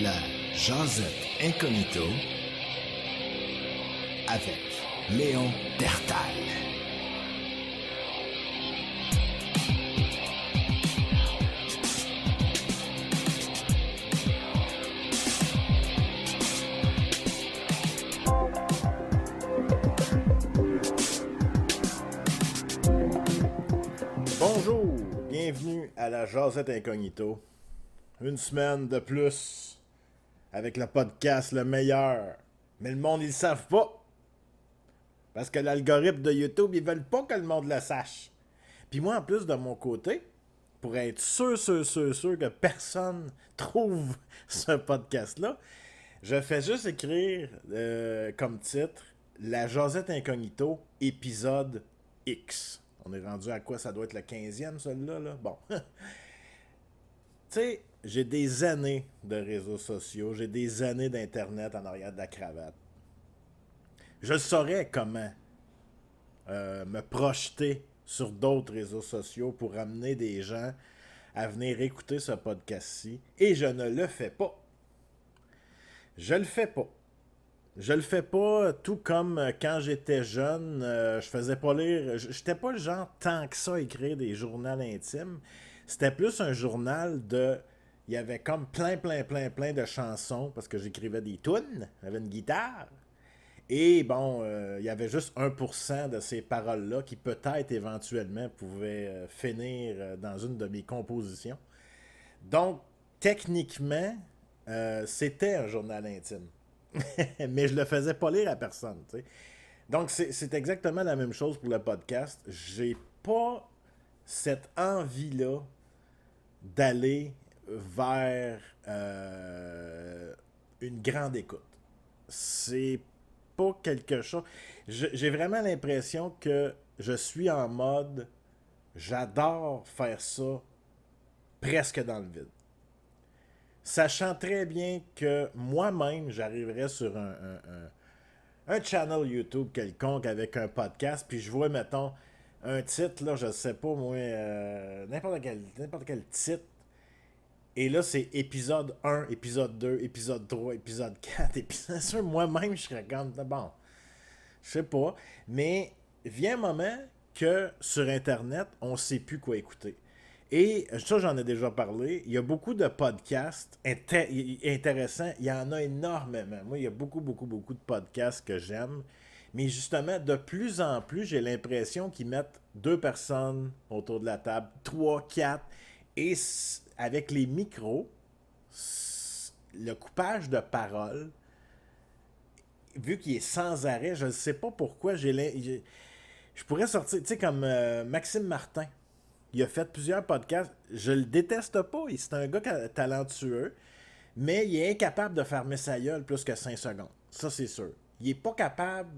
La Jasette Incognito avec Léon Tertal. Bonjour, bienvenue à la Jasette Incognito. Une semaine de plus avec le podcast le meilleur. Mais le monde, ils le savent pas. Parce que l'algorithme de YouTube, ils veulent pas que le monde le sache. Puis moi, en plus, de mon côté, pour être sûr que personne trouve ce podcast-là, je fais juste écrire comme titre La Jasette Incognito, épisode X. On est rendu à quoi? Ça doit être le 15e, celui-là, là? Bon. Tu sais, j'ai des années de réseaux sociaux, j'ai des années d'Internet en arrière de la cravate. Je saurais comment me projeter sur d'autres réseaux sociaux pour amener des gens à venir écouter ce podcast-ci. Et je ne le fais pas. Je le fais pas. Je le fais pas, tout comme quand j'étais jeune, je faisais pas lire, j'étais pas le genre tant que ça à écrire des journaux intimes. C'était plus un journal de, il y avait comme plein de chansons, parce que j'écrivais des tunes, j'avais une guitare. Et bon, il y avait juste 1% de ces paroles-là qui peut-être éventuellement pouvaient finir dans une de mes compositions. Donc, techniquement, c'était un journal intime. Mais je le faisais pas lire à personne, tu sais. Donc, c'est exactement la même chose pour le podcast. J'ai pas cette envie-là d'aller vers une grande écoute. C'est pas quelque chose... J'ai vraiment l'impression que je suis en mode j'adore faire ça presque dans le vide. Sachant très bien que moi-même, j'arriverais sur un channel YouTube quelconque avec un podcast, puis je vois, mettons, un titre, là, je sais pas, moi, n'importe quel titre, et là, c'est épisode 1, épisode 2, épisode 3, épisode 4, épisode... Sûr, moi-même, je serais comme, bon, je sais pas, mais vient un moment que sur Internet, on sait plus quoi écouter. Et ça, j'en ai déjà parlé. Il y a beaucoup de podcasts intéressants. Il y en a énormément. Moi, il y a beaucoup de podcasts que j'aime. Mais justement, de plus en plus, j'ai l'impression qu'ils mettent 2 personnes autour de la table, 3, 4. Et avec les micros, le coupage de parole, vu qu'il est sans arrêt, je ne sais pas pourquoi, je pourrais sortir, tu sais, comme Maxime Martin. Il a fait plusieurs podcasts. Je le déteste pas. C'est un gars talentueux. Mais il est incapable de fermer sa gueule plus que 5 secondes. Ça, c'est sûr. Il est pas capable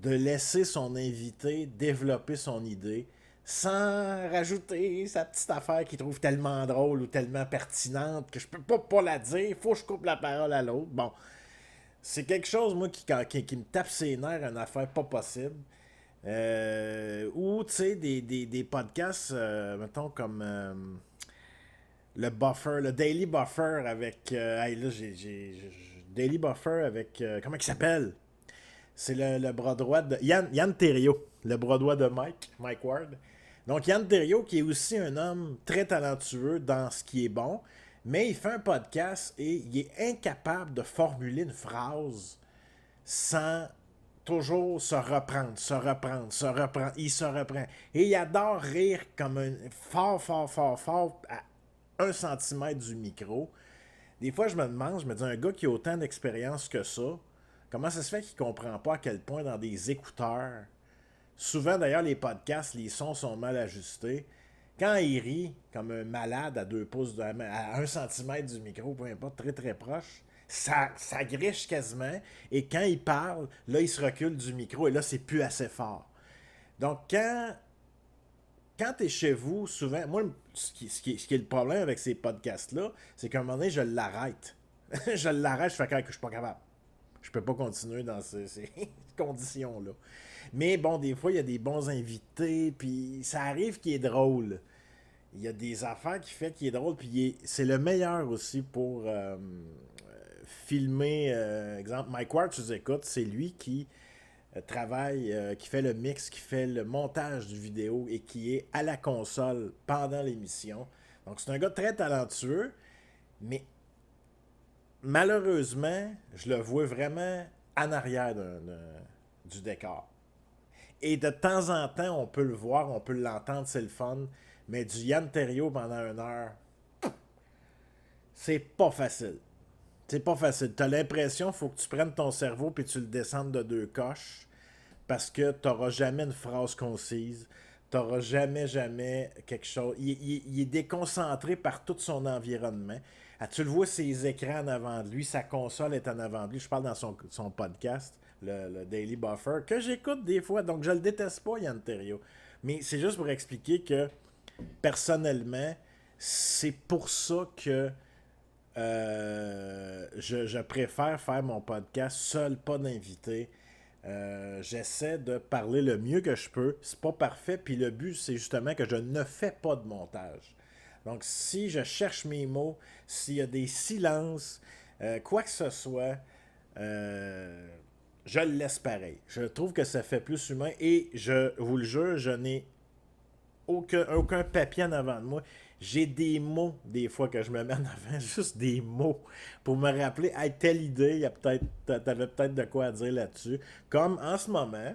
de laisser son invité développer son idée sans rajouter sa petite affaire qu'il trouve tellement drôle ou tellement pertinente que je peux pas la dire. Faut que je coupe la parole à l'autre. Bon. C'est quelque chose, moi, qui me tape ses nerfs, une affaire pas possible. Ou, tu sais, des podcasts, mettons, comme le Buffer, le Daily Buffer avec... hey, là, Daily Buffer avec... comment il s'appelle? C'est le bras droit de... Yann Terriot, le bras droit de Mike Ward. Donc, Yann Terriot, qui est aussi un homme très talentueux dans ce qui est bon, mais il fait un podcast et il est incapable de formuler une phrase sans toujours se reprendre. Il se reprend. Et il adore rire comme un fort à 1 centimètre du micro. Des fois, je me dis, un gars qui a autant d'expérience que ça, comment ça se fait qu'il comprend pas à quel point dans des écouteurs, souvent d'ailleurs les podcasts, les sons sont mal ajustés. Quand il rit comme un malade à 2 pouces, à 1 centimètre du micro, peu importe, très proche, ça griche quasiment. Et quand il parle, là, il se recule du micro et là, c'est plus assez fort. Donc, quand tu es chez vous, souvent, moi, ce qui est le problème avec ces podcasts-là, c'est qu'à un moment donné, je l'arrête. Je l'arrête, je fais quand que je suis pas capable. Je peux pas continuer dans ces conditions-là. Mais bon, des fois, il y a des bons invités, puis ça arrive qu'il est drôle. il y a des affaires qui fait qu'il est drôle, puis c'est le meilleur aussi pour filmer. Exemple, Mike Ward, tu écoutes, c'est lui qui travaille, qui fait le mix, qui fait le montage du vidéo et qui est à la console pendant l'émission. Donc c'est un gars très talentueux, mais malheureusement, je le vois vraiment en arrière du décor. Et de temps en temps, on peut le voir, on peut l'entendre, c'est le fun. Mais du Yann Terriot pendant 1 heure, c'est pas facile. C'est pas facile. T'as l'impression qu'il faut que tu prennes ton cerveau puis tu le descendes de 2 coches parce que t'auras jamais une phrase concise. T'auras jamais quelque chose. Il est déconcentré par tout son environnement. Ah, tu le vois, ses écrans en avant de lui, sa console est en avant de lui. Je parle dans son podcast, le Daily Buffer, que j'écoute des fois. Donc, je le déteste pas, Yann Terriot. Mais c'est juste pour expliquer que, personnellement, c'est pour ça que je préfère faire mon podcast seul, pas d'invité. J'essaie de parler le mieux que je peux. C'est pas parfait, puis le but, c'est justement que je ne fais pas de montage. Donc, si je cherche mes mots, s'il y a des silences, quoi que ce soit, euh, je le laisse pareil. Je trouve que ça fait plus humain et je vous le jure, je n'ai aucun papier en avant de moi. J'ai des mots, des fois, que je me mets en avant, juste des mots, pour me rappeler, hey, telle idée, t'avais peut-être de quoi à dire là-dessus. Comme en ce moment,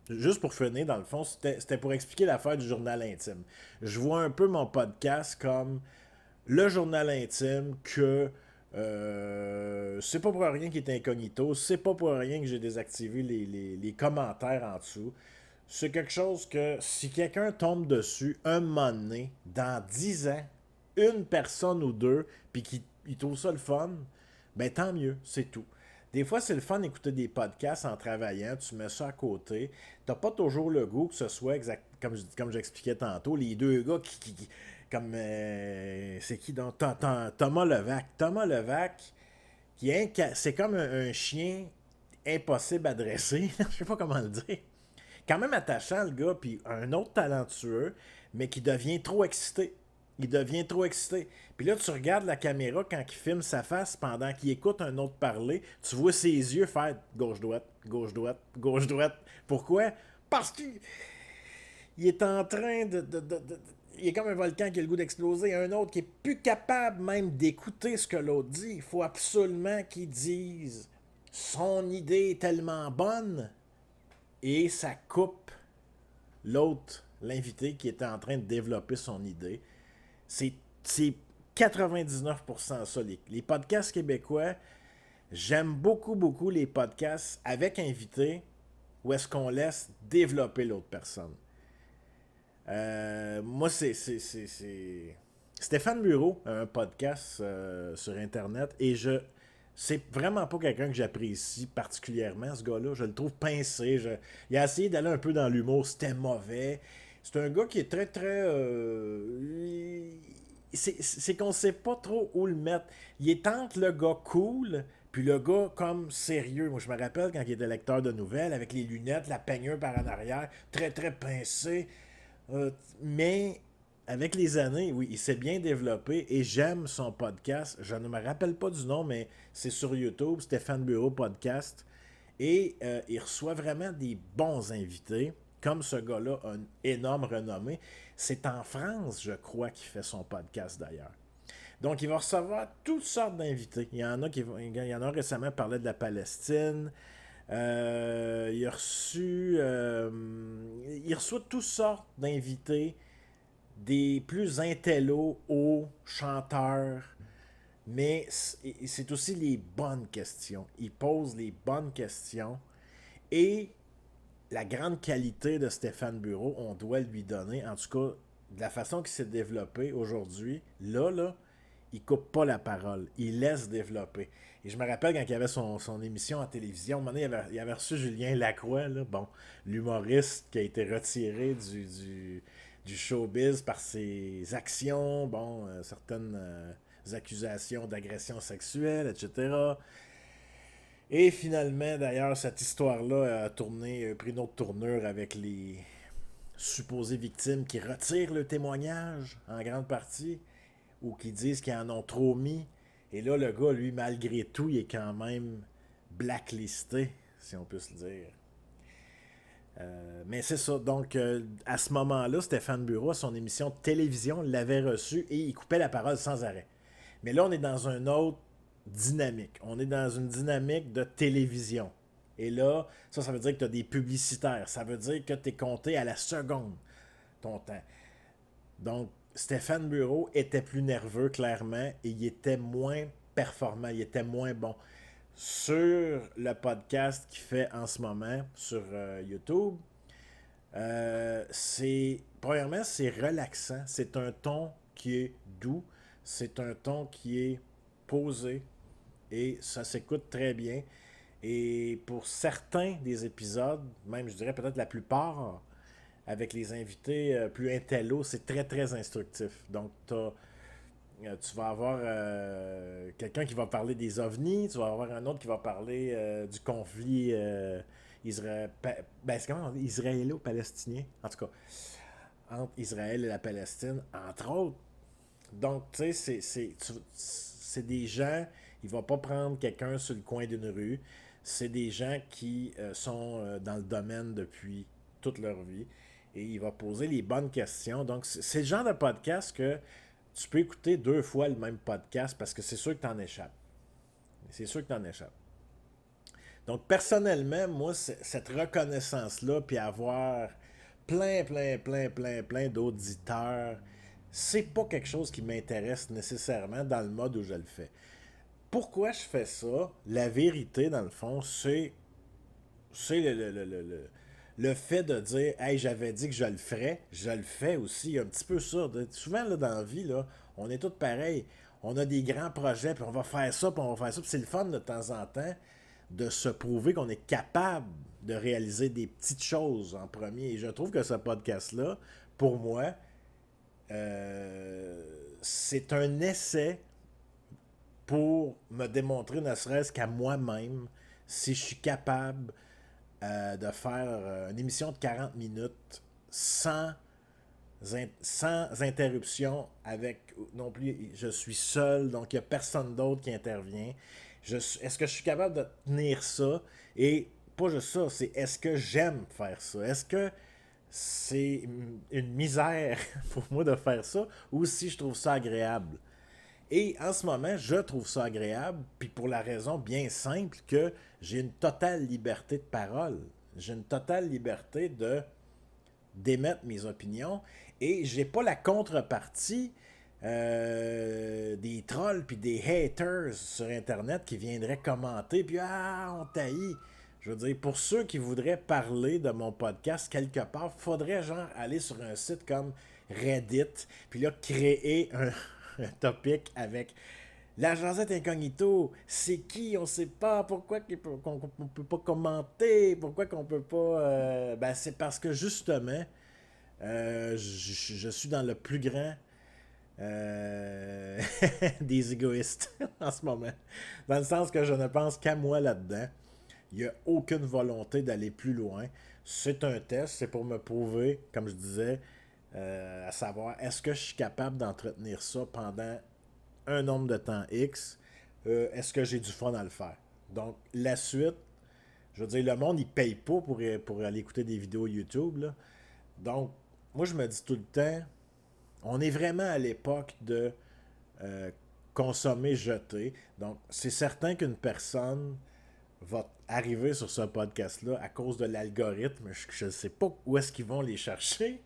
juste pour finir, dans le fond, c'était pour expliquer l'affaire du journal intime. Je vois un peu mon podcast comme le journal intime que c'est pas pour rien qu'il est incognito, c'est pas pour rien que j'ai désactivé les commentaires en dessous. C'est quelque chose que si quelqu'un tombe dessus un moment donné, dans 10 ans, une personne ou deux, puis qui il trouve ça le fun, ben tant mieux, c'est tout. Des fois, c'est le fun d'écouter des podcasts en travaillant, tu mets ça à côté. T'as pas toujours le goût que ce soit exact, comme j'expliquais tantôt, les deux gars comme c'est qui donc Thomas Levac. Thomas Levac, c'est comme un chien impossible à dresser. Je sais pas comment le dire. Quand même attachant, le gars, puis un autre talentueux, mais qui devient trop excité. Il devient trop excité. Puis là, tu regardes la caméra quand il filme sa face pendant qu'il écoute un autre parler. Tu vois ses yeux faire gauche-droite, gauche-droite, gauche-droite. Pourquoi? Parce qu'il est en train il est comme un volcan qui a le goût d'exploser. Un autre qui est plus capable même d'écouter ce que l'autre dit. Il faut absolument qu'il dise son idée est tellement bonne et ça coupe l'autre, l'invité qui était en train de développer son idée. C'est 99% ça. Les podcasts québécois, j'aime beaucoup les podcasts avec invités où est-ce qu'on laisse développer l'autre personne. Moi, c'est Stéphane Bureau a un podcast sur Internet et c'est vraiment pas quelqu'un que j'apprécie particulièrement, ce gars-là. Je le trouve pincé. Il a essayé d'aller un peu dans l'humour, c'était mauvais. C'est un gars qui est très. C'est qu'on sait pas trop où le mettre. Il est entre le gars cool, puis le gars comme sérieux. Moi, je me rappelle quand il était lecteur de nouvelles, avec les lunettes, la peignure par en arrière, très pincé. Mais avec les années, oui, il s'est bien développé et j'aime son podcast. Je ne me rappelle pas du nom, mais c'est sur YouTube, Stéphane Bureau Podcast. Et il reçoit vraiment des bons invités, comme ce gars-là a une énorme renommée. C'est en France, je crois, qu'il fait son podcast d'ailleurs. Donc, il va recevoir toutes sortes d'invités. Il y en a récemment parlé de la Palestine. Il reçoit toutes sortes d'invités, des plus intellos aux chanteurs, mais c'est aussi les bonnes questions. Il pose les bonnes questions et la grande qualité de Stéphane Bureau, on doit lui donner, en tout cas, de la façon qu'il s'est développé aujourd'hui, là, il coupe pas la parole. Il laisse développer. Et je me rappelle quand il avait son émission en télévision, à un moment donné, il avait reçu Julien Lacroix, là, bon, l'humoriste qui a été retiré du showbiz par ses actions, bon, certaines accusations d'agression sexuelle, etc. Et finalement, d'ailleurs, cette histoire-là a pris une autre tournure avec supposées victimes qui retirent le témoignage en grande partie ou qui disent qu'ils en ont trop mis. Et là, le gars, lui, malgré tout, il est quand même blacklisté, si on peut se le dire. Mais c'est ça. Donc, à ce moment-là, Stéphane Bureau, à son émission de télévision, l'avait reçu et il coupait la parole sans arrêt. Mais là, on est dans une autre dynamique. On est dans une dynamique de télévision. Et là, ça veut dire que tu as des publicitaires. Ça veut dire que tu es compté à la seconde, ton temps. Donc, Stéphane Bureau était plus nerveux, clairement, et il était moins performant, il était moins bon. Sur le podcast qu'il fait en ce moment sur YouTube, premièrement, c'est relaxant. C'est un ton qui est doux. C'est un ton qui est posé. Et ça s'écoute très bien. Et pour certains des épisodes, même je dirais peut-être la plupart, avec les invités plus intello, c'est très très instructif. Donc tu vas avoir quelqu'un qui va parler des ovnis, tu vas avoir un autre qui va parler du conflit israélo-palestinien, en tout cas, entre Israël et la Palestine, entre autres. Donc, tu sais, c'est des gens, il va pas prendre quelqu'un sur le coin d'une rue, c'est des gens qui sont dans le domaine depuis toute leur vie et il va poser les bonnes questions. Donc, c'est le genre de podcast que tu peux écouter 2 fois le même podcast parce que c'est sûr que tu en échappes. C'est sûr que tu en échappes. Donc, personnellement, moi, cette reconnaissance-là, puis avoir plein d'auditeurs, c'est pas quelque chose qui m'intéresse nécessairement dans le mode où je le fais. Pourquoi je fais ça? La vérité, dans le fond, c'est le fait de dire hey, j'avais dit que je le ferais, je le fais aussi. Il y a un petit peu ça. Souvent, là, dans la vie, là, on est tous pareils. On a des grands projets, puis on va faire ça, puis on va faire ça. Puis c'est le fun de temps en temps de se prouver qu'on est capable de réaliser des petites choses en premier. Et je trouve que ce podcast-là, pour moi, c'est un essai pour me démontrer, ne serait-ce qu'à moi-même, si je suis capable de faire une émission de 40 minutes sans interruption, avec non plus, je suis seul, donc il n'y a personne d'autre qui intervient. Est-ce que je suis capable de tenir ça? Et pas juste ça, c'est est-ce que j'aime faire ça? Est-ce que c'est une misère pour moi de faire ça ou si je trouve ça agréable? Et en ce moment, je trouve ça agréable, puis pour la raison bien simple que j'ai une totale liberté de parole. J'ai une totale liberté d'émettre mes opinions et j'ai pas la contrepartie des trolls puis des haters sur Internet qui viendraient commenter puis on taillit. Je veux dire, pour ceux qui voudraient parler de mon podcast quelque part, faudrait genre aller sur un site comme Reddit puis là créer un topic avec la Josette Incognito, c'est qui? On sait pas. Pourquoi qu'on peut pas commenter? Pourquoi qu'on peut pas... Ben, c'est parce que justement, je suis dans le plus grand des égoïstes en ce moment. Dans le sens que je ne pense qu'à moi là-dedans. Il n'y a aucune volonté d'aller plus loin. C'est un test, c'est pour me prouver, comme je disais, à savoir, est-ce que je suis capable d'entretenir ça pendant un nombre de temps X, est-ce que j'ai du fun à le faire? Donc, la suite, je veux dire, le monde, il paye pas pour aller écouter des vidéos YouTube, là. Donc, moi, je me dis tout le temps, on est vraiment à l'époque de consommer, jeter. Donc, c'est certain qu'une personne va arriver sur ce podcast-là à cause de l'algorithme. Je ne sais pas où est-ce qu'ils vont les chercher,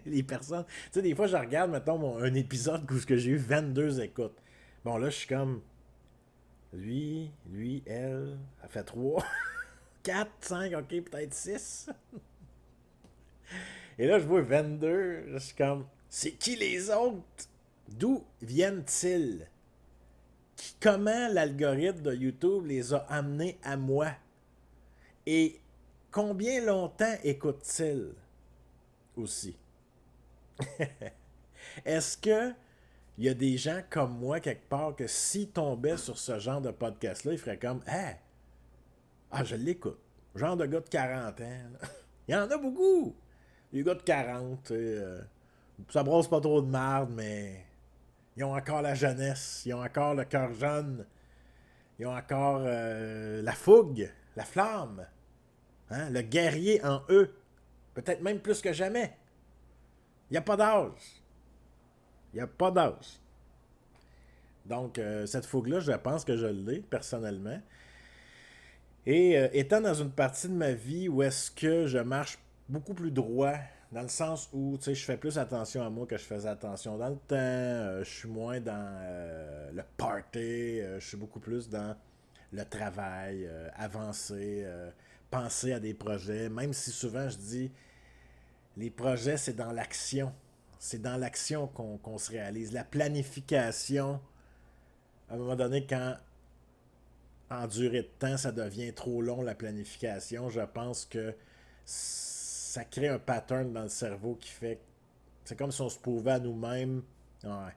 les personnes. Tu sais, des fois, je regarde, mettons, un épisode où j'ai eu 22 écoutes. Bon, là, je suis comme... Lui, elle, a fait 3, 4, 5, ok, peut-être 6. Et là, je vois 22, je suis comme... C'est qui les autres? D'où viennent-ils? Comment l'algorithme de YouTube les a amenés à moi? Et combien longtemps écoutent-ils aussi? Est-ce que il y a des gens comme moi, quelque part, que s'ils tombaient sur ce genre de podcast-là, ils feraient comme je l'écoute. Genre de gars de 40 ans. Il y en a beaucoup. Les gars de 40, ça brosse pas trop de marde, mais ils ont encore la jeunesse, ils ont encore le cœur jeune, ils ont encore la fougue, la flamme, hein, le guerrier en eux. Peut-être même plus que jamais. Il n'y a pas d'âge. Il n'y a pas d'âge. Donc, cette fougue-là, je pense que je l'ai, personnellement. Et étant dans une partie de ma vie où est-ce que je marche beaucoup plus droit, dans le sens où, tu sais, je fais plus attention à moi que je faisais attention dans le temps, je suis moins dans le party, je suis beaucoup plus dans le travail, avancer, penser à des projets, même si souvent je dis, les projets, c'est dans l'action. C'est dans l'action qu'on se réalise. La planification, à un moment donné, quand en durée de temps, ça devient trop long, la planification, je pense que ça crée un pattern dans le cerveau qui fait... C'est comme si on se prouvait à nous-mêmes. Ouais.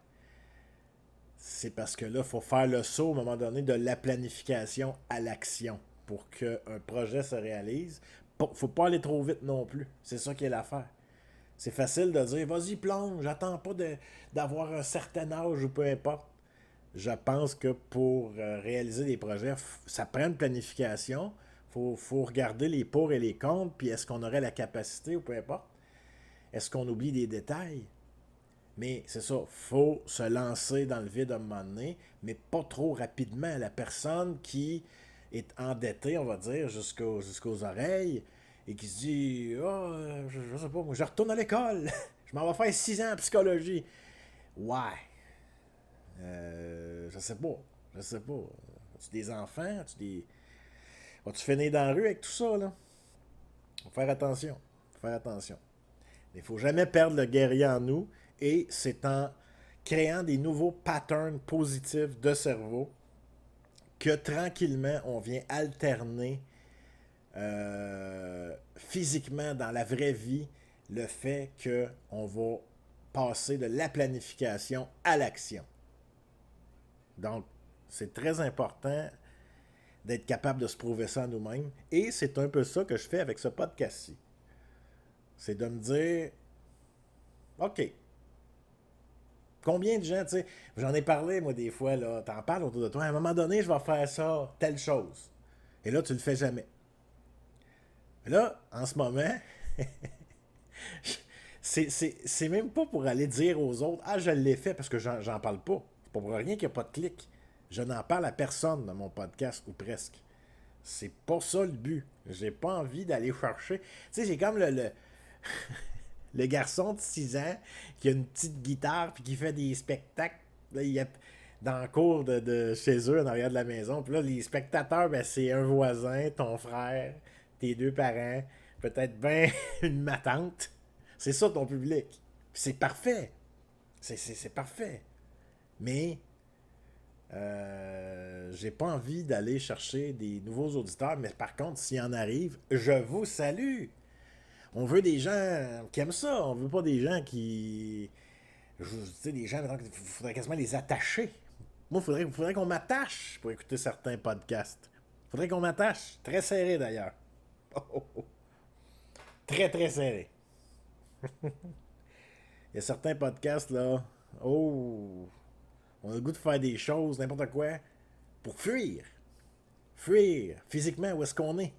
C'est parce que là, il faut faire le saut, à un moment donné, de la planification à l'action pour qu'un projet se réalise. Faut pas aller trop vite non plus. C'est ça qui est l'affaire. C'est facile de dire, vas-y, plonge, j'attends pas d'avoir un certain âge ou peu importe. Je pense que pour réaliser des projets, ça prend une planification. Faut regarder les pour et les contre, puis est-ce qu'on aurait la capacité ou peu importe. Est-ce qu'on oublie des détails? Mais c'est ça, faut se lancer dans le vide à un moment donné, mais pas trop rapidement. La personne qui est endettée, on va dire, jusqu'aux oreilles, et qui se dit oh, je sais pas, moi, je retourne à l'école, je m'en vais faire 6 ans en psychologie. Ouais. Je sais pas. Je sais pas. As-tu des enfants? As-tu des. Vas-tu finir dans la rue avec tout ça, là? Faut faire attention. Faut faire attention. Mais il faut jamais perdre le guerrier en nous. Et c'est en créant des nouveaux patterns positifs de cerveau que tranquillement, on vient alterner physiquement dans la vraie vie le fait qu'on va passer de la planification à l'action. Donc, c'est très important d'être capable de se prouver ça à nous-mêmes. Et c'est un peu ça que je fais avec ce podcast-ci. C'est de me dire, OK, combien de gens, tu sais, j'en ai parlé, moi, des fois, là, t'en parles autour de toi, à un moment donné, je vais faire ça, telle chose. Et là, tu le fais jamais. Là, en ce moment, c'est même pas pour aller dire aux autres, ah, je l'ai fait, parce que j'en parle pas. C'est pas pour rien qu'il n'y a pas de clic. Je n'en parle à personne dans mon podcast, ou presque. C'est pas ça le but. J'ai pas envie d'aller chercher. Tu sais, c'est comme le garçon de 6 ans qui a une petite guitare puis qui fait des spectacles. Là, il y a dans le cours de chez eux, en arrière de la maison. Puis là, les spectateurs, ben, c'est un voisin, ton frère, tes 2 parents, peut-être ben une ma tante. C'est ça ton public. Puis c'est parfait. C'est parfait. Mais j'ai pas envie d'aller chercher des nouveaux auditeurs, mais par contre, s'il en arrive, je vous salue. On veut des gens qui aiment ça. On veut pas des gens qui. Tu sais, des gens, il faudrait quasiment les attacher. Moi, il faudrait qu'on m'attache pour écouter certains podcasts. Il faudrait qu'on m'attache. Très serré d'ailleurs. Oh, oh, oh. Très, très serré. Il y a certains podcasts là. Oh. On a le goût de faire des choses, n'importe quoi, pour fuir. Fuir physiquement où est-ce qu'on est.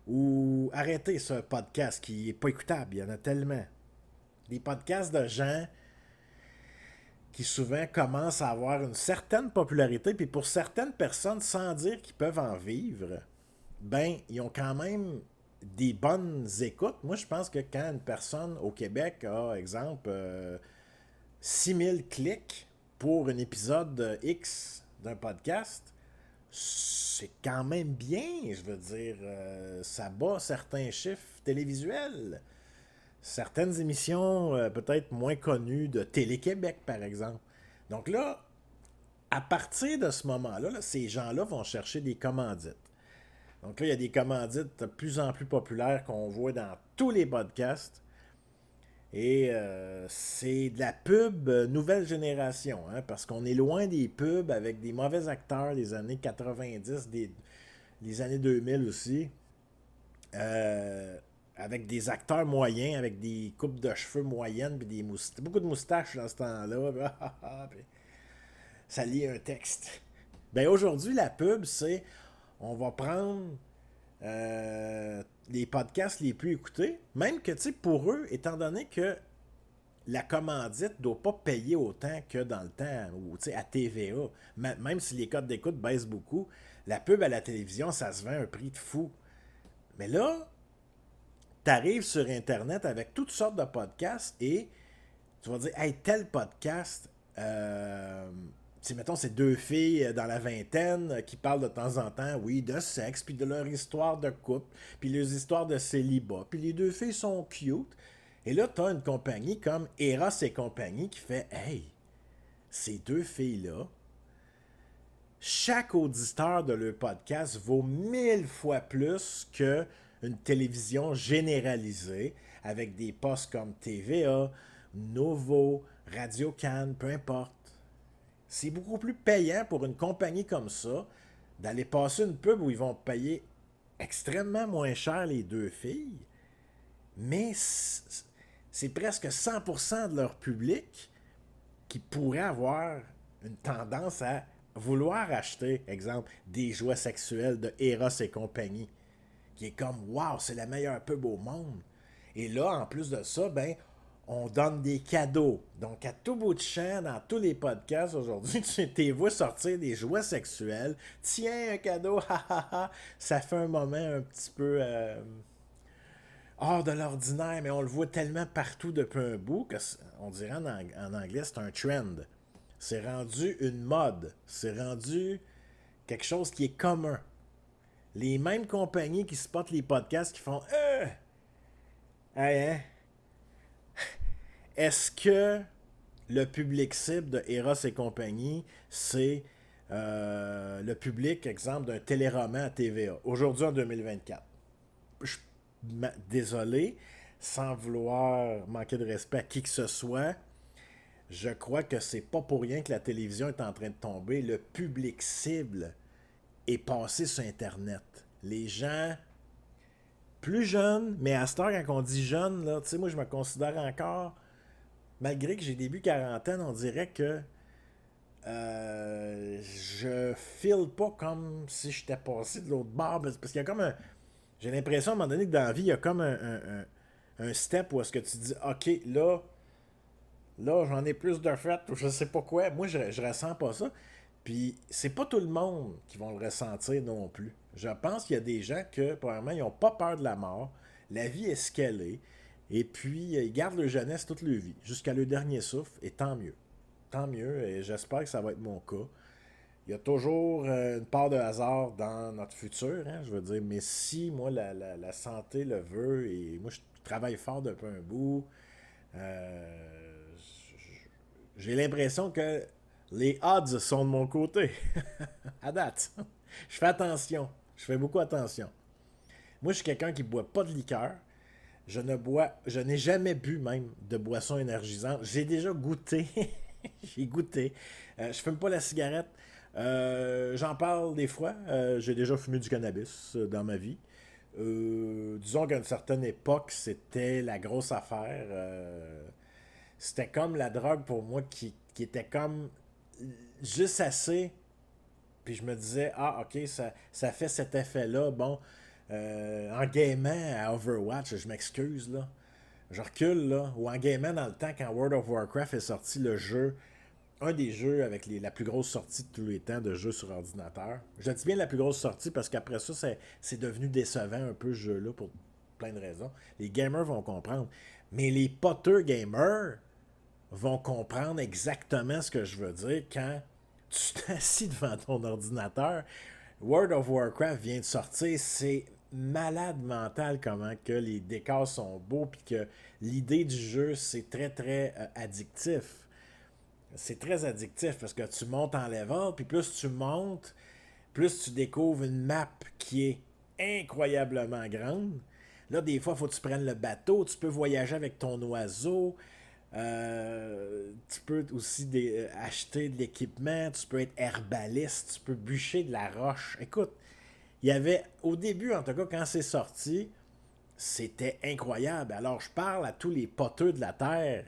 Ou arrêter ce podcast qui est pas écoutable. Il y en a tellement. Des podcasts de gens qui souvent commencent à avoir une certaine popularité, puis pour certaines personnes, sans dire qu'ils peuvent en vivre, ben, ils ont quand même des bonnes écoutes. Moi, je pense que quand une personne au Québec a, exemple, 6000 clics pour un épisode X d'un podcast, c'est quand même bien, je veux dire. Ça bat certains chiffres télévisuels. Certaines émissions peut-être moins connues de Télé-Québec, par exemple. Donc là, à partir de ce moment-là, là, ces gens-là vont chercher des commandites. Donc là, il y a des commandites de plus en plus populaires qu'on voit dans tous les podcasts. Et c'est de la pub nouvelle génération, hein, parce qu'on est loin des pubs avec des mauvais acteurs des années 90, des années 2000 aussi. avec des acteurs moyens, avec des coupes de cheveux moyennes, puis beaucoup de moustaches dans ce temps-là. Puis ça lit un texte. Ben aujourd'hui, la pub, c'est on va prendre les podcasts les plus écoutés, même que, tu sais, pour eux, étant donné que la commandite ne doit pas payer autant que dans le temps, ou tu sais, à TVA, même si les codes d'écoute baissent beaucoup, la pub à la télévision, ça se vend à un prix de fou. Mais là, tu arrives sur Internet avec toutes sortes de podcasts et tu vas dire, hey, tel podcast, mettons, c'est deux filles dans la vingtaine qui parlent de temps en temps, oui, de sexe, puis de leur histoire de couple, puis leurs histoires de célibat, puis les deux filles sont cute. Et là, tu as une compagnie comme Eros et compagnie qui fait, hey, ces deux filles-là, chaque auditeur de leur podcast vaut 1000 fois plus qu'une télévision généralisée avec des postes comme TVA, Novo, Radio Cannes, peu importe. C'est beaucoup plus payant pour une compagnie comme ça d'aller passer une pub où ils vont payer extrêmement moins cher les deux filles, mais c'est presque 100% de leur public qui pourrait avoir une tendance à vouloir acheter, exemple, des jouets sexuels de Eros et compagnie, qui est comme, wow, c'est la meilleure pub au monde. Et là, en plus de ça, ben, on donne des cadeaux. Donc, à tout bout de champ, dans tous les podcasts aujourd'hui, tu t'es vu sortir des jouets sexuels. Tiens, un cadeau, ça fait un moment un petit peu hors de l'ordinaire, mais on le voit tellement partout depuis un bout qu'on dirait en anglais, c'est un trend. C'est rendu une mode. C'est rendu quelque chose qui est commun. Les mêmes compagnies qui spotent les podcasts qui font hey, hein? Est-ce que le public cible de Eros et compagnie, c'est le public, exemple, d'un téléroman à TVA, aujourd'hui en 2024? Désolé, sans vouloir manquer de respect à qui que ce soit, je crois que c'est pas pour rien que la télévision est en train de tomber. Le public cible est passé sur Internet. Les gens plus jeunes, mais à cette heure, quand on dit jeune, là, tu sais, moi, je me considère encore, malgré que j'ai début quarantaine, on dirait que je file pas comme si j'étais passé de l'autre bord. Parce qu'il y a comme un... J'ai l'impression, à un moment donné, que dans la vie, il y a comme un step où est-ce que tu dis, OK, là, j'en ai plus de fête ou je sais pas quoi. Moi, je ressens pas ça. Puis, c'est pas tout le monde qui vont le ressentir non plus. Je pense qu'il y a des gens que, premièrement, ils n'ont pas peur de la mort. La vie est ce qu'elle est. Et puis, ils gardent leur jeunesse toute leur vie, jusqu'à leur dernier souffle. Et tant mieux. Tant mieux. Et j'espère que ça va être mon cas. Il y a toujours une part de hasard dans notre futur, hein, je veux dire. Mais si, moi, la santé le veut, et moi, je travaille fort depuis un bout, j'ai l'impression que les odds sont de mon côté. À date. Je fais attention. Je fais beaucoup attention. Moi, je suis quelqu'un qui ne boit pas de liqueur. Je n'ai jamais bu même de boisson énergisante. J'ai déjà goûté. J'ai goûté. Je fume pas la cigarette. J'en parle des fois. J'ai déjà fumé du cannabis dans ma vie. Disons qu'à une certaine époque, c'était la grosse affaire. C'était comme la drogue pour moi qui était comme juste assez. Puis je me disais, ah, ok, ça fait cet effet-là. Bon, en gamant à Overwatch, je m'excuse, là. Je recule, là. Ou en gamant dans le temps, quand World of Warcraft est sorti, le jeu, un des jeux avec la plus grosse sortie de tous les temps de jeux sur ordinateur. Je dis bien la plus grosse sortie parce qu'après ça, c'est devenu décevant un peu ce jeu-là pour plein de raisons. Les gamers vont comprendre. Mais les poteux gamers vont comprendre exactement ce que je veux dire quand tu t'assis devant ton ordinateur. World of Warcraft vient de sortir, c'est malade mental comment que les décors sont beaux puis que l'idée du jeu c'est très très addictif. C'est très addictif parce que tu montes en level puis plus tu montes, plus tu découvres une map qui est incroyablement grande. Là, des fois, il faut que tu prennes le bateau, tu peux voyager avec ton oiseau. Tu peux aussi acheter de l'équipement, tu peux être herbaliste, tu peux bûcher de la roche. Écoute, il y avait, au début en tout cas, quand c'est sorti, C'était incroyable. Alors, je parle à tous les poteux de la Terre,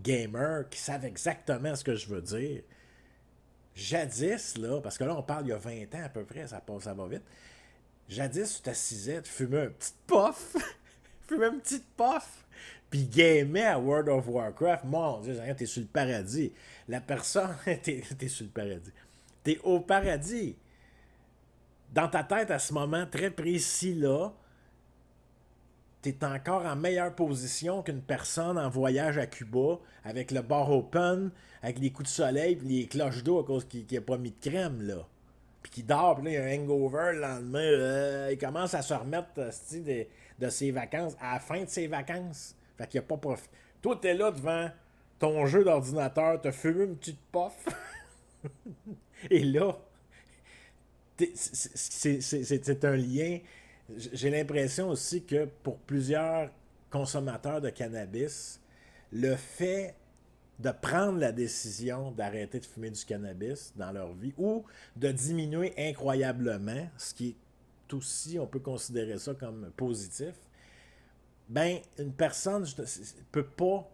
gamers, qui savent exactement ce que je veux dire. Jadis, là, parce que là, on parle il y a 20 ans à peu près, ça va vite. Jadis, tu t'assisais, tu fumais un petit puff, fumais une petite puff, puis gamais à World of Warcraft. Mon Dieu, t'es sur le paradis. La personne, t'es sur le paradis. T'es au paradis. Dans ta tête, à ce moment très précis-là, t'es encore en meilleure position qu'une personne en voyage à Cuba, avec le bar open, avec les coups de soleil, puis les cloches d'eau à cause qu'il n'a pas mis de crème, là. Puis qui dort, puis là, il y a un hangover le lendemain. Il commence à se remettre de ses vacances à la fin de ses vacances. Fait qu'il a pas profité. Toi, t'es là devant ton jeu d'ordinateur, t'as fumé une petite puff. Et là, c'est un lien. J'ai l'impression aussi que pour plusieurs consommateurs de cannabis, le fait de prendre la décision d'arrêter de fumer du cannabis dans leur vie ou de diminuer incroyablement, ce qui est aussi, on peut considérer ça comme positif, ben, une personne ne peut pas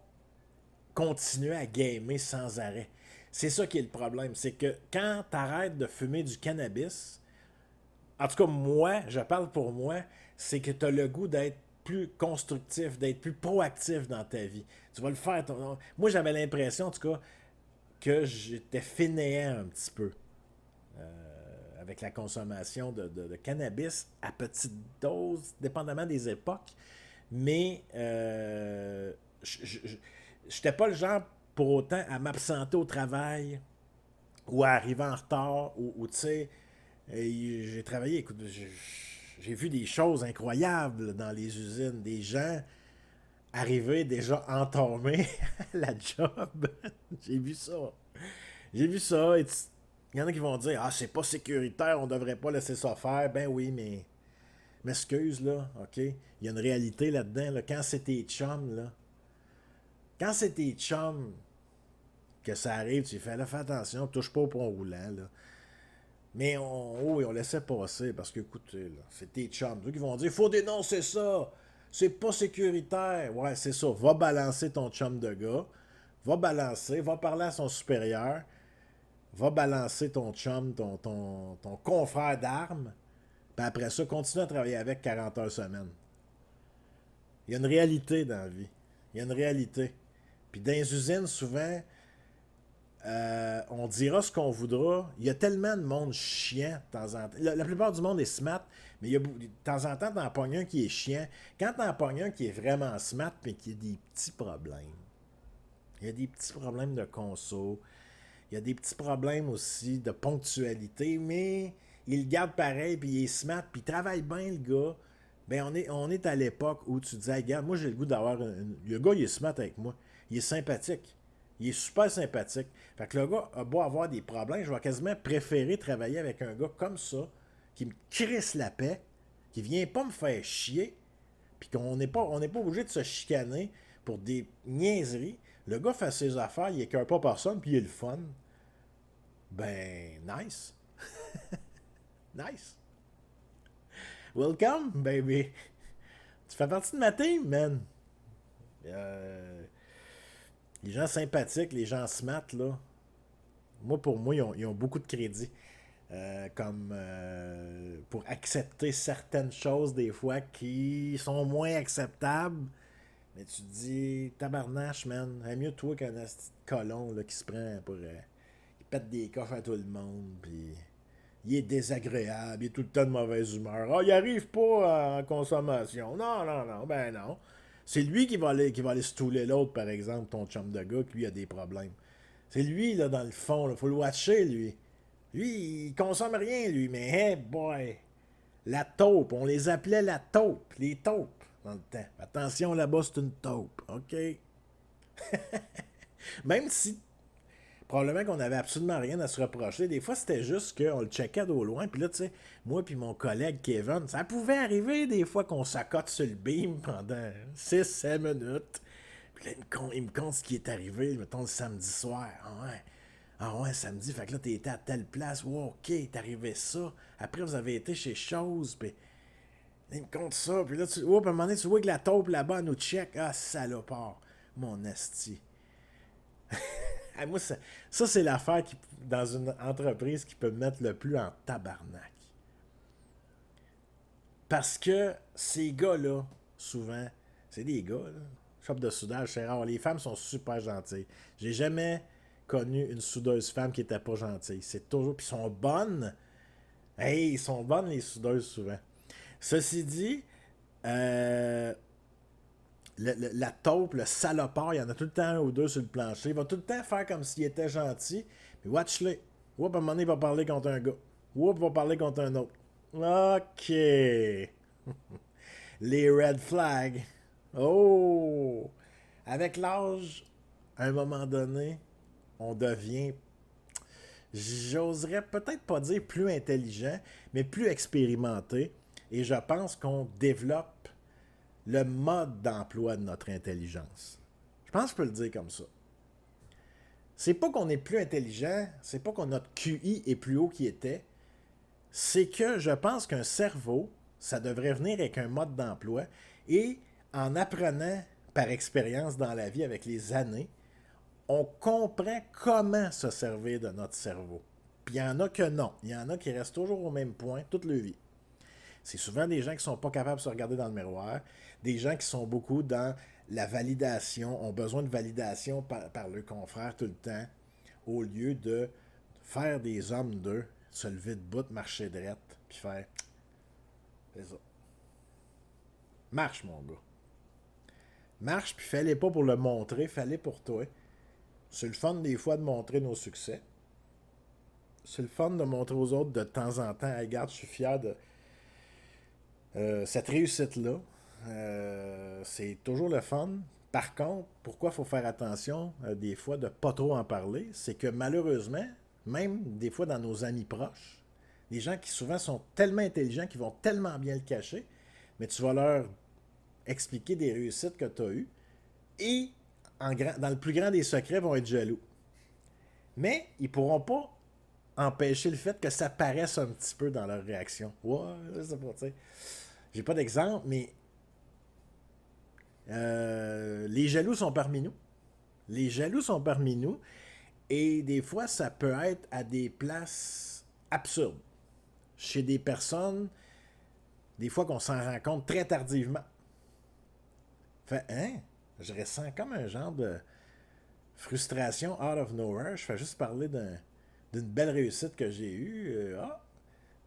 continuer à gamer sans arrêt. C'est ça qui est le problème. C'est que quand tu arrêtes de fumer du cannabis, en tout cas, moi, je parle pour moi, c'est que tu as le goût d'être plus constructif, d'être plus proactif dans ta vie. Tu vas le faire. Moi, j'avais l'impression, en tout cas, que j'étais fainéant un petit peu avec la consommation de cannabis à petite dose, dépendamment des époques. Mais je n'étais pas le genre pour autant à m'absenter au travail ou à arriver en retard ou tu sais, j'ai travaillé, écoute, j'ai vu des choses incroyables dans les usines, des gens arriver déjà entamés à la job. J'ai vu ça. J'ai vu ça. Il y en a qui vont dire ah, c'est pas sécuritaire, on devrait pas laisser ça faire. Ben oui, mais m'excuse, là, OK? Il y a une réalité là-dedans. Là. Quand c'est tes chums, là, quand c'est tes chums que ça arrive, tu fais là, fais attention, touche pas au pont roulant, là. Mais on laissait passer parce que, écoutez, là, c'est tes chums. Ceux qui vont dire faut dénoncer ça. C'est pas sécuritaire. Ouais, c'est ça. Va balancer ton chum de gars. Va balancer. Va parler à son supérieur. Va balancer ton chum, ton confrère d'armes. Puis après ça, continue à travailler avec 40 heures semaine. Il y a une réalité dans la vie. Il y a une réalité. Puis dans les usines, souvent, on dira ce qu'on voudra. Il y a tellement de monde chiant de temps en temps. La plupart du monde est smart, mais il y a, de temps en temps, t'en pognes un qui est chiant. Quand t'en pognes un qui est vraiment smart, mais qui a des petits problèmes. Il y a des petits problèmes de conso. Il y a des petits problèmes aussi de ponctualité, mais il le garde pareil, puis il est smart, puis il travaille bien, le gars. Ben, on est à l'époque où tu disais, regarde, moi j'ai le goût d'avoir. Le gars, il est smart avec moi. Il est sympathique. Il est super sympathique. Fait que le gars a beau avoir des problèmes, je vais quasiment préférer travailler avec un gars comme ça, qui me crisse la paix, qui vient pas me faire chier, puis qu'on n'est pas obligé de se chicaner pour des niaiseries. Le gars fait ses affaires, il écœure pas personne, puis il est le fun. Ben, nice. Nice. Welcome, baby. Tu fais partie de ma team, man. Les gens sympathiques, les gens smart, là, pour moi, ils ont beaucoup de crédit. Comme pour accepter certaines choses, des fois, qui sont moins acceptables. Mais tu te dis, tabarnache, man, c'est mieux toi qu'un petit colon là, qui se prend pour. Il pète des coffres à tout le monde, puis il est désagréable, il est tout le temps de mauvaise humeur. Ah, il arrive pas en consommation. Non, non, non, ben non. C'est lui qui va aller stouler l'autre, par exemple, ton chum de gars, qui lui a des problèmes. C'est lui, là, dans le fond, il faut le watcher, lui. Lui, il consomme rien, lui, mais hey boy, la taupe, on les appelait la taupe, les taupes, dans le temps. Attention, là-bas, c'est une taupe, OK? Même si probablement qu'on avait absolument rien à se reprocher. Des fois, c'était juste qu'on le checkait d'au loin. Puis là, tu sais, moi puis mon collègue Kevin, ça pouvait arriver des fois qu'on s'accote sur le beam pendant 6-7 minutes. Puis là, il me compte ce qui est arrivé, mettons, le samedi soir. Ah ouais, samedi, fait que là, t'étais à telle place. Ouais, OK, t'es arrivé ça. Après, vous avez été chez Chose. Puis Il me compte ça, puis là, à un moment donné, tu vois que la taupe là-bas, elle nous check. Ah, salopard, mon esti. Ah, moi, ça c'est l'affaire qui, dans une entreprise qui peut me mettre le plus en tabarnak. Parce que ces gars-là, souvent, c'est des gars, là. Shop de soudage, c'est rare. Les femmes sont super gentilles. J'ai jamais connu une soudeuse femme qui était pas gentille. C'est toujours. Puis ils sont bonnes. Hey, ils sont bonnes les soudeuses souvent. Ceci dit, euh, la taupe, le salopard, il y en a tout le temps un ou deux sur le plancher. Il va tout le temps faire comme s'il était gentil. Puis watch-le. Oups, à un moment donné, il va parler contre un gars. Oups, il va parler contre un autre. OK. Les red flags. Oh! Avec l'âge, à un moment donné, on devient, j'oserais peut-être pas dire plus intelligent, mais plus expérimenté. Et je pense qu'on développe le mode d'emploi de notre intelligence. Je pense que je peux le dire comme ça. C'est pas qu'on est plus intelligent, c'est pas que notre QI est plus haut qu'il était, c'est que je pense qu'un cerveau, ça devrait venir avec un mode d'emploi et en apprenant par expérience dans la vie avec les années, on comprend comment se servir de notre cerveau. Puis il y en a que non. Il y en a qui restent toujours au même point toute leur vie. C'est souvent des gens qui ne sont pas capables de se regarder dans le miroir, des gens qui sont beaucoup dans la validation, ont besoin de validation par leurs confrères tout le temps, au lieu de faire des hommes d'eux, se lever debout, marcher droite, puis faire. C'est ça. Marche, mon gars. Marche, puis fais-les pas pour le montrer, fais-les pour toi. C'est le fun des fois de montrer nos succès. C'est le fun de montrer aux autres de temps en temps. Hey, regarde, je suis fier de cette réussite-là. C'est toujours le fun. Par contre, pourquoi il faut faire attention des fois de ne pas trop en parler, c'est que malheureusement, même des fois dans nos amis proches, des gens qui souvent sont tellement intelligents, qui vont tellement bien le cacher, mais tu vas leur expliquer des réussites que tu as eues et dans le plus grand des secrets vont être jaloux. Mais ils pourront pas empêcher le fait que ça paraisse un petit peu dans leur réaction. Ouais, c'est pas, tu sais. J'ai pas d'exemple, mais les jaloux sont parmi nous. Les jaloux sont parmi nous. Et des fois, ça peut être à des places absurdes. Chez des personnes, des fois qu'on s'en rend compte très tardivement. Fait, hein? Je ressens comme un genre de frustration out of nowhere. Je fais juste parler d'une belle réussite que j'ai eue.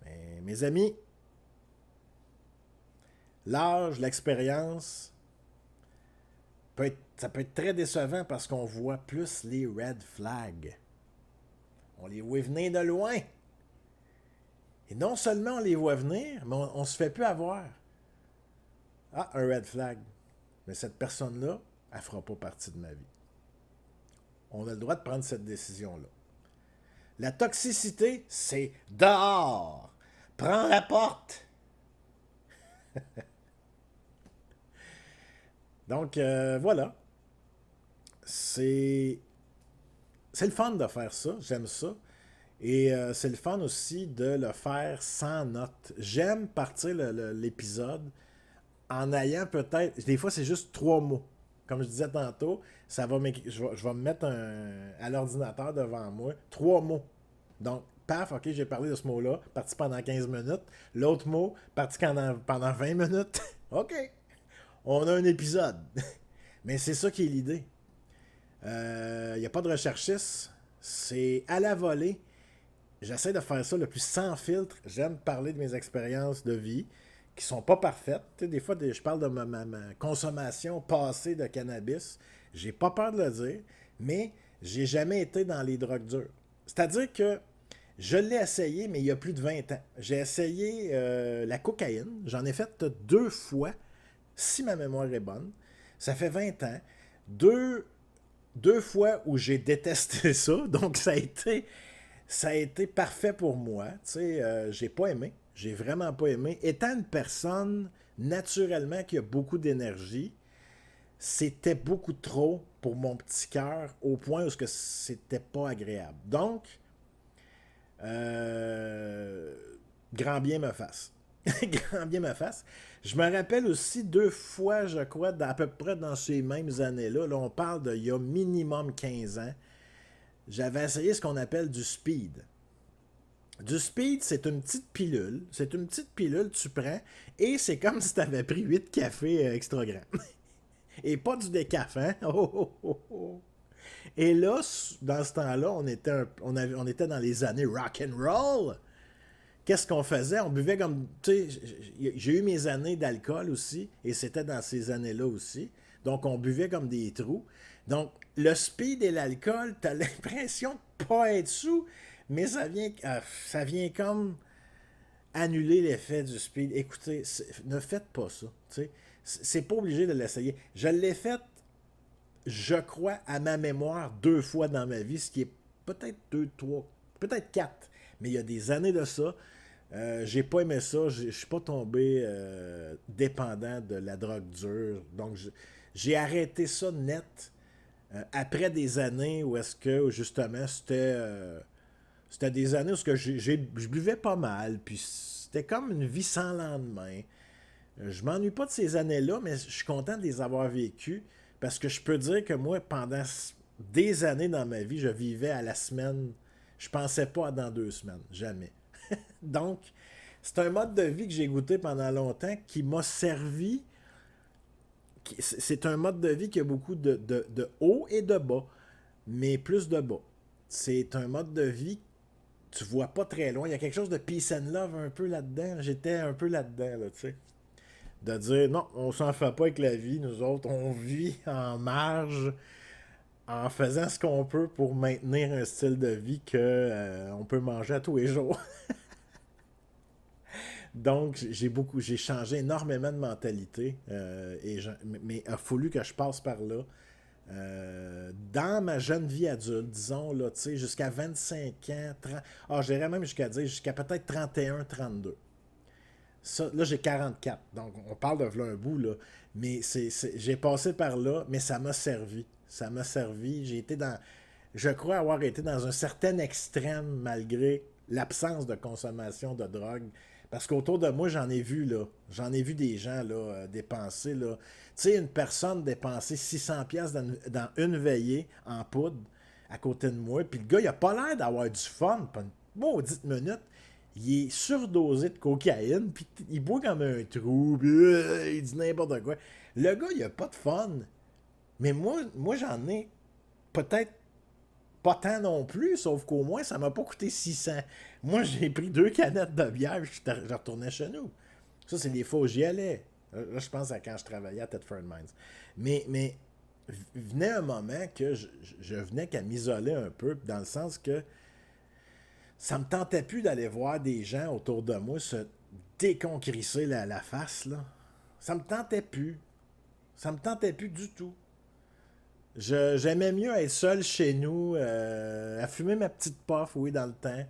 Mais, mes amis, l'âge, l'expérience, ça peut être très décevant parce qu'on voit plus les red flags. On les voit venir de loin. Et non seulement on les voit venir, mais on se fait plus avoir. Ah, un red flag. Mais cette personne-là, elle ne fera pas partie de ma vie. On a le droit de prendre cette décision-là. La toxicité, c'est dehors. Prends la porte. Donc, voilà. C'est le fun de faire ça. J'aime ça. Et c'est le fun aussi de le faire sans notes. J'aime partir l'épisode en ayant peut-être. Des fois, c'est juste 3 mots. Comme je disais tantôt, je vais me mettre à l'ordinateur devant moi. 3 mots. Donc, paf, ok, j'ai parlé de ce mot-là, parti pendant 15 minutes. L'autre mot, parti pendant 20 minutes. Ok, on a un épisode. Mais c'est ça qui est l'idée. Il n'y a pas de recherchiste. C'est à la volée. J'essaie de faire ça le plus sans filtre. J'aime parler de mes expériences de vie qui sont pas parfaites. Tu sais, des fois, je parle de ma consommation passée de cannabis. J'ai pas peur de le dire, mais j'ai jamais été dans les drogues dures. C'est-à-dire que je l'ai essayé, mais il y a plus de 20 ans. J'ai essayé la cocaïne. J'en ai fait 2 fois, si ma mémoire est bonne. Ça fait 20 ans. Deux fois où j'ai détesté ça. Donc, ça a été parfait pour moi. Tu sais, j'ai pas aimé. J'ai vraiment pas aimé. Étant une personne, naturellement, qui a beaucoup d'énergie, c'était beaucoup trop pour mon petit cœur, au point où c'était pas agréable. Donc, grand bien me fasse. Grand bien me fasse. Je me rappelle aussi 2 fois, je crois, à peu près dans ces mêmes années-là. Là, on parle d'il y a minimum 15 ans. J'avais essayé ce qu'on appelle du speed. Du speed, c'est une petite pilule. C'est une petite pilule que tu prends et c'est comme si tu avais pris 8 cafés extra grands. Et pas du décaf, hein? Oh, oh, oh, oh. Et là, dans ce temps-là, on était dans les années rock and roll. Qu'est-ce qu'on faisait? On buvait comme... Tu sais, j'ai eu mes années d'alcool aussi, et c'était dans ces années-là aussi. Donc, on buvait comme des trous. Donc, le speed et l'alcool, t'as l'impression de pas être sous, mais ça vient comme annuler l'effet du speed. Écoutez, ne faites pas ça. Tu sais. C'est pas obligé de l'essayer. Je l'ai fait, je crois, à ma mémoire 2 fois dans ma vie, ce qui est peut-être 2, 3, peut-être 4. Mais il y a des années de ça. J'ai pas aimé ça. Je suis pas tombé dépendant de la drogue dure. Donc, j'ai arrêté ça net après des années où est-ce que, justement, c'était des années où je buvais pas mal. Puis c'était comme une vie sans lendemain. Je m'ennuie pas de ces années-là, mais je suis content de les avoir vécues. Parce que je peux dire que moi, pendant des années dans ma vie, je vivais à la semaine. Je pensais pas à dans 2 semaines. Jamais. Donc, c'est un mode de vie que j'ai goûté pendant longtemps qui m'a servi. C'est un mode de vie qui a beaucoup de haut et de bas, mais plus de bas. C'est un mode de vie, tu vois pas très loin. Il y a quelque chose de peace and love un peu là-dedans. J'étais un peu là-dedans, là, tu sais. De dire, non, on s'en fait pas avec la vie. Nous autres, on vit en marge en faisant ce qu'on peut pour maintenir un style de vie que on peut manger à tous les jours. Donc, j'ai changé énormément de mentalité, mais il a fallu que je passe par là. Dans ma jeune vie adulte, disons, là, tu sais, jusqu'à 25 ans, 30, j'irais même jusqu'à dire jusqu'à peut-être 31, 32. Ça, là, j'ai 44, donc on parle de v'là un bout, là. Mais j'ai passé par là, mais ça m'a servi. Ça m'a servi. Je crois avoir été dans un certain extrême malgré l'absence de consommation de drogue. Parce qu'autour de moi, j'en ai vu, là. J'en ai vu des gens, là, dépenser, là. Tu sais, une personne dépenser 600 pièces dans une veillée en poudre à côté de moi, puis le gars, il a pas l'air d'avoir du fun, pas une maudite minute. Il est surdosé de cocaïne, puis il boit comme un trou, puis il dit n'importe quoi. Le gars, il a pas de fun. Mais moi j'en ai peut-être pas tant non plus, sauf qu'au moins, ça m'a pas coûté 600. Moi, j'ai pris 2 canettes de bière, je retournais chez nous. Ça, c'est les fois où j'y allais. Là, je pense à quand je travaillais à Thetford Mines. Mais venait un moment que je venais qu'à m'isoler un peu, dans le sens que ça me tentait plus d'aller voir des gens autour de moi se déconcrisser la face, là. Ça me tentait plus. Ça me tentait plus du tout. J'aimais mieux être seul chez nous, à fumer ma petite puff, oui, dans le temps.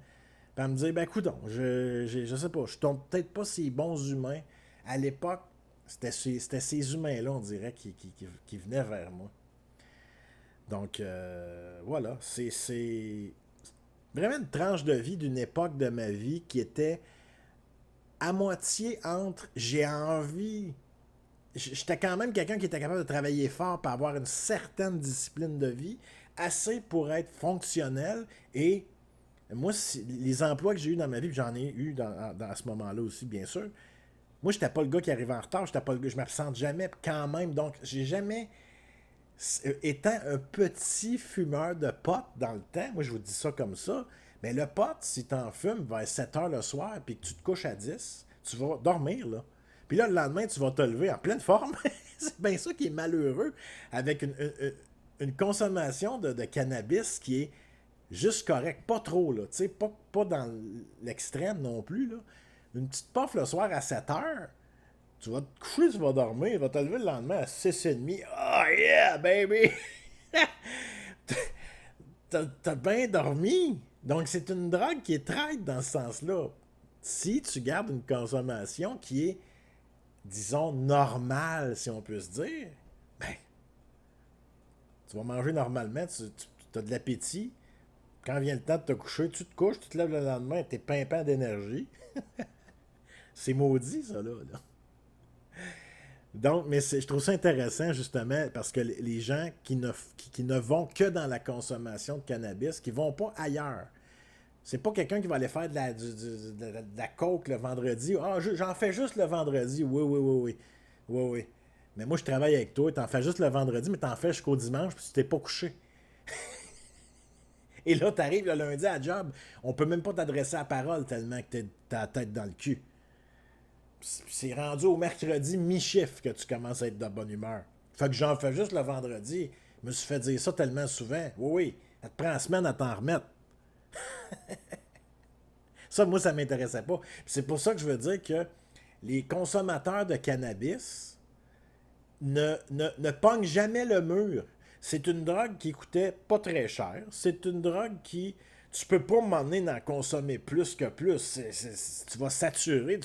Puis à me dire, ben, coudonc, je sais pas, je tombe peut-être pas ces bons humains. À l'époque, c'était ces humains-là, on dirait, qui venaient vers moi. Donc, voilà, c'est vraiment une tranche de vie d'une époque de ma vie qui était à moitié entre j'ai envie. J'étais quand même quelqu'un qui était capable de travailler fort pour avoir une certaine discipline de vie, assez pour être fonctionnel. Et moi, les emplois que j'ai eu dans ma vie, j'en ai eu dans ce moment-là aussi, bien sûr. Moi, j'étais pas le gars qui arrivait en retard, j'étais pas le gars, je m'absente jamais quand même. Donc, j'ai jamais, étant un petit fumeur de pot dans le temps, moi je vous dis ça comme ça, mais le pot, si t'en fumes vers 7 heures le soir puis que tu te couches à 10, tu vas dormir là. Puis là, le lendemain, tu vas te lever en pleine forme. C'est bien ça qui est malheureux avec une consommation de cannabis qui est juste correcte. Pas trop, là. Tu sais, pas dans l'extrême non plus, là. Une petite puff le soir à 7 heures, tu vas te coucher, tu vas dormir, tu vas te lever le lendemain à 6h30. Oh yeah, baby! T'as bien dormi. Donc, c'est une drogue qui est traite dans ce sens-là. Si tu gardes une consommation qui est, disons, normale, si on peut se dire, ben, tu vas manger normalement, tu as de l'appétit. Quand vient le temps de te coucher, tu te couches, tu te lèves le lendemain, t'es pimpant d'énergie. C'est maudit, ça, là. Donc, mais je trouve ça intéressant, justement, parce que les gens qui ne vont que dans la consommation de cannabis, qui vont pas ailleurs. C'est pas quelqu'un qui va aller faire de la coke le vendredi. Ah, j'en fais juste le vendredi. Oui, oui, oui, oui. Oui, oui. Mais moi, je travaille avec toi, t'en fais juste le vendredi, mais t'en fais jusqu'au dimanche, puis tu t'es pas couché. Et là, t'arrives le lundi à la job, on peut même pas t'adresser à la parole tellement que t'as la tête dans le cul. C'est rendu au mercredi mi-chiffre que tu commences à être de bonne humeur. Fait que j'en fais juste le vendredi. Je me suis fait dire ça tellement souvent. Oui, oui, ça te prend une semaine à t'en remettre. Ça, moi, ça m'intéressait pas. C'est pour ça que je veux dire que les consommateurs de cannabis ne pognent jamais le mur. C'est une drogue qui coûtait pas très cher. C'est une drogue qui... Tu peux pas m'emmener d'en consommer plus que plus. Tu vas saturer.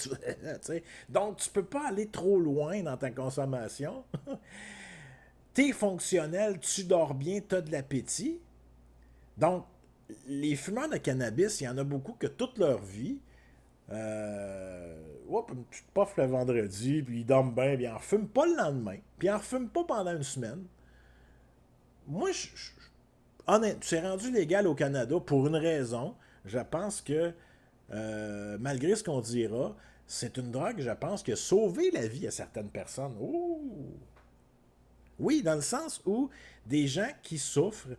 Donc, tu peux pas aller trop loin dans ta consommation. T'es fonctionnel, tu dors bien, t'as de l'appétit. Donc, les fumeurs de cannabis, il y en a beaucoup que toute leur vie, une petite puff le vendredi, puis ils dorment bien, puis ils en refument pas le lendemain, puis ils en refument pas pendant une semaine. Moi, honnêtement, c'est rendu légal au Canada pour une raison. Je pense que, malgré ce qu'on dira, c'est une drogue, je pense, qui a sauvé la vie à certaines personnes. Ouh! Oui, dans le sens où des gens qui souffrent,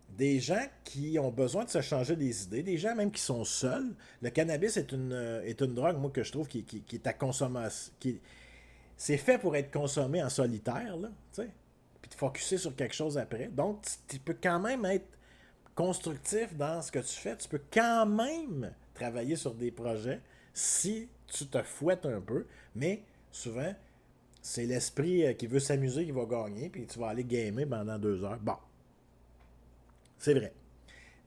des gens qui ont besoin de se changer des idées, des gens même qui sont seuls. Le cannabis est une drogue, moi, que je trouve qui est à consommation. C'est fait pour être consommé en solitaire, là, tu sais, puis te focusser sur quelque chose après. Donc, tu peux quand même être constructif dans ce que tu fais. Tu peux quand même travailler sur des projets si tu te fouettes un peu, mais souvent, c'est l'esprit qui veut s'amuser qui va gagner, puis tu vas aller gamer pendant 2 heures. Bon, c'est vrai.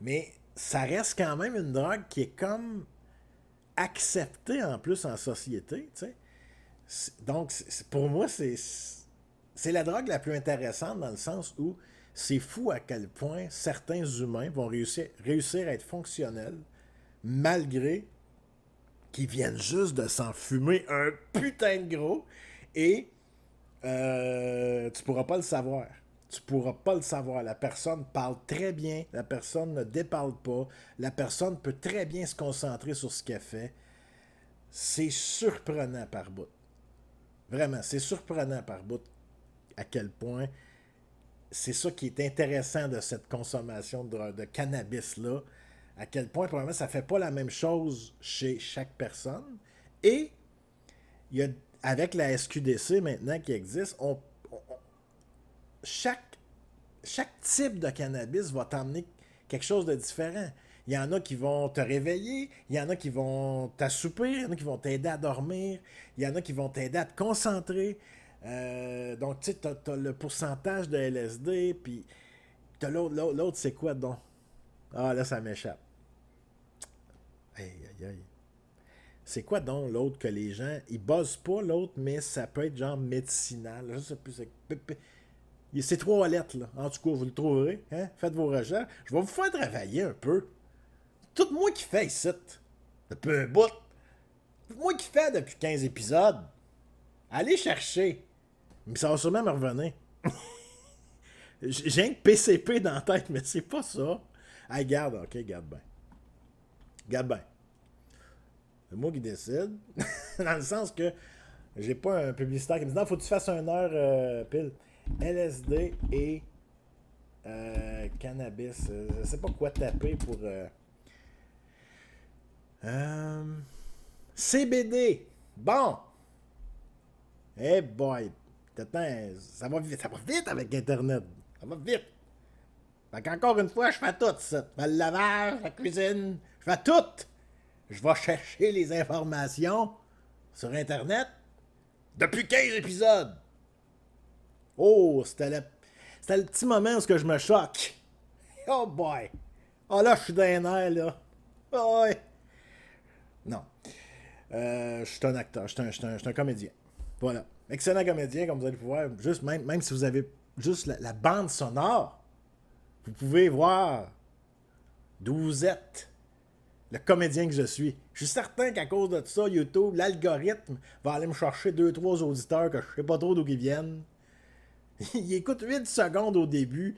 Mais ça reste quand même une drogue qui est comme acceptée en plus en société, tu sais. Donc, pour moi, c'est la drogue la plus intéressante dans le sens où c'est fou à quel point certains humains vont réussir à être fonctionnels malgré qu'ils viennent juste de s'en fumer un putain de gros et tu pourras pas le savoir. Tu pourras pas le savoir. La personne parle très bien, la personne ne déparle pas, la personne peut très bien se concentrer sur ce qu'elle fait. C'est surprenant par bout. Vraiment, c'est surprenant par bout à quel point c'est ça qui est intéressant de cette consommation de cannabis-là. À quel point, probablement, ça fait pas la même chose chez chaque personne. Et il y a, avec la SQDC maintenant qui existe, chaque type de cannabis va t'emmener quelque chose de différent. Il y en a qui vont te réveiller, il y en a qui vont t'assoupir, il y en a qui vont t'aider à dormir, il y en a qui vont t'aider à te concentrer. Donc, tu sais, t'as le pourcentage de LSD, puis t'as l'autre, c'est quoi donc? Ah, là, ça m'échappe. Aïe, aïe, aïe. C'est quoi donc l'autre que les gens, ils buzzent pas l'autre, mais ça peut être genre médicinal. Je sais plus, c'est 3 lettres, là. En tout cas, vous le trouverez. Hein? Faites vos recherches. Je vais vous faire travailler un peu. Tout moi qui fais ici, depuis un bout. Moi qui fais depuis 15 épisodes. Allez chercher. Mais ça va sûrement me revenir. J'ai un PCP dans la tête, mais c'est pas ça. Hey, garde, ok, garde bien. Garde bien. C'est moi qui décide. Dans le sens que j'ai pas un publicitaire qui me dit non, faut que tu fasses 1 heure pile. LSD et cannabis. Je sais pas quoi taper pour. CBD. Bon. Hey boy. Ça va vite avec Internet. Ça va vite. Fait qu'encore une fois, je fais tout ça. Je fais le lavage, la cuisine. Je fais tout. Je vais chercher les informations sur Internet depuis 15 épisodes. Oh, c'était le petit moment où je me choque. Oh boy. Oh là, je suis dans les nerfs, là. Oh, ouais. Non. Je suis un acteur, je suis un comédien. Voilà. Excellent comédien, comme vous allez pouvoir. Juste, même si vous avez juste la bande sonore, vous pouvez voir d'où vous êtes. le comédien que je suis. Je suis certain qu'à cause de ça, YouTube, l'algorithme va aller me chercher 2-3 auditeurs que je sais pas trop d'où ils viennent. Ils écoutent 8 secondes au début.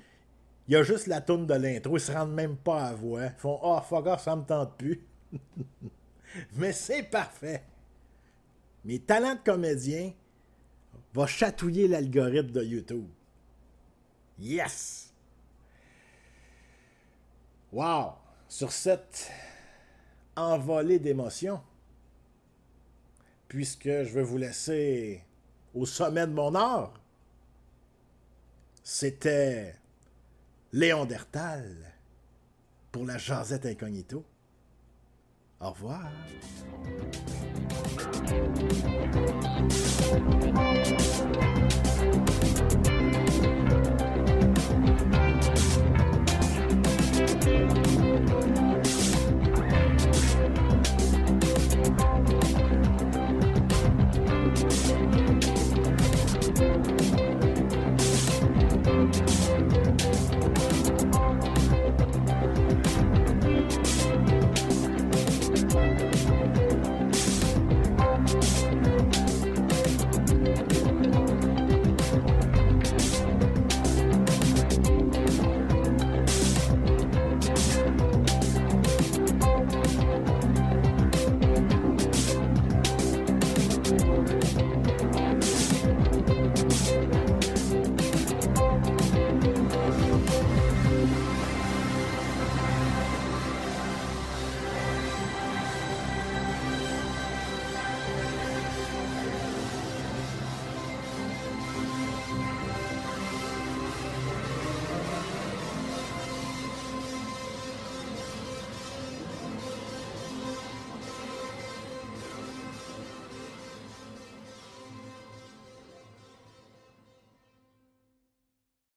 Il y a juste la toune de l'intro. Ils se rendent même pas à voix. Ils font « Ah, fuck off, ça me tente plus. » Mais c'est parfait. Mes talents de comédien vont chatouiller l'algorithme de YouTube. Yes! Wow! Sur cette envolée d'émotions, puisque je veux vous laisser au sommet de mon art, c'était Léon Dertal pour la Jazette Incognito. Au revoir.